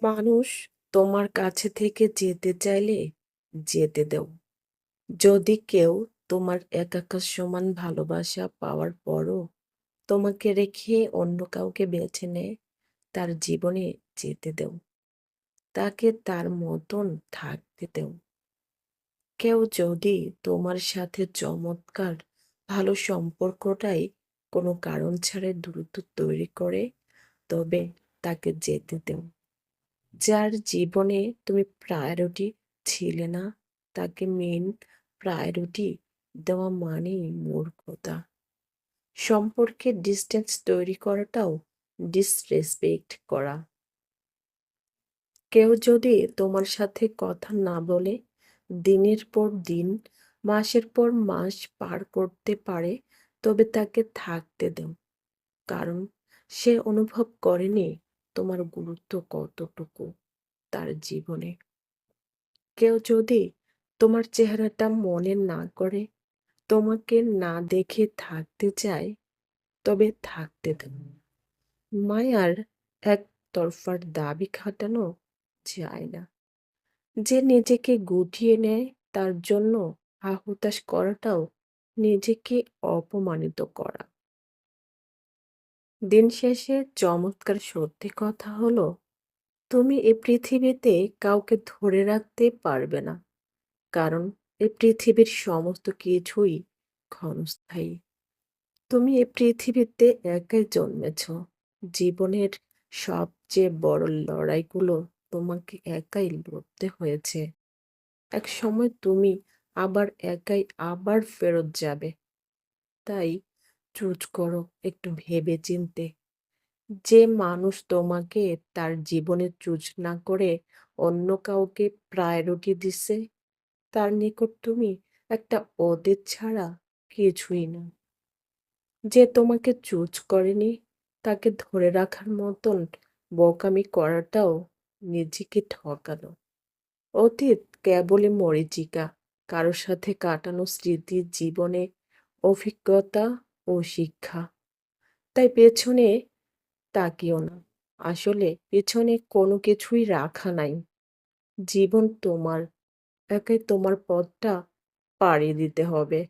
মানুষ তোমার কাছে থেকে যেতে চাইলে যেতে দাও। যদি কেউ তোমার একাকার সমান ভালোবাসা পাওয়ার পরও তোমাকে রেখে অন্য কাউকে বেছে নেয়, তার জীবনে যেতে দাও। তাকে তার মতন থাকতে দাও। কেউ যদি তোমার সাথে চমৎকার ভালো সম্পর্কটাই কোনো কারণ ছাড়াই দূরত্ব তৈরি করে, তবে তাকে যেতে দাও। যার জীবনে তুমি প্রায়োরিটি ছিলে না, তাকে মেইন প্রায়োরিটি দেওয়া মানেই মূর্খতা। সম্পর্কে ডিসটেন্স তৈরি করাটাও ডিসরেসপেক্ট করা। কেউ যদি তোমার সাথে কথা না বলে দিনের পর দিন, মাসের পর মাস পার করতে পারে, তবে তাকে থাকতে দাও। কারণ সে অনুভব করেনি তোমার গুরুত্ব কতটুকু তার জীবনে। কেউ যদি তোমার চেহারাটা মনে না করে, তোমাকে না দেখে থাকতে চায়, তবে থাকতে দাও। মায়ার একতরফার দাবি খাটানো যায় না। যে নিজেকে গুটিয়ে নেয়, তার জন্য হা-হুতাশ করাটাও নিজেকে অপমানিত করা। দিন শেষে চমৎকার সত্যি কথা হলো, তুমি এ পৃথিবীতে কাউকে ধরে রাখতে পারবে না। কারণ এ পৃথিবীর সমস্ত কিছুই ক্ষণস্থায়ী। তুমি এ পৃথিবীতে একাই জন্মেছ। জীবনের সবচেয়ে বড় লড়াইগুলো তোমাকে একাই লড়তে হয়েছে। একসময় তুমি আবার একাই আবার ফেরত যাবে। তাই চুজ করো একটু ভেবে চিন্তে। যে মানুষ তোমাকে তার জীবনে চুজ না করে অন্য কাউকে প্রায়োরিটি দিছে, তার নিকট তুমি একটা ওদের ছাড়া কিছুই না। যে তোমাকে চুজ করেনি, তাকে ধরে রাখার মতন বোকামি করাটাও নিজেকে ঠকানো। অতীত কেবলই মরীচিকা, কারোর সাথে কাটানো স্মৃতি জীবনে অভিজ্ঞতা ও শিক্ষা। তাই পেছনে তাকিও না। আসলে পেছনে কোনো কিছুই রাখা নাই। জীবন তোমার, একাই তোমার পথটা পাড়ি দিতে হবে।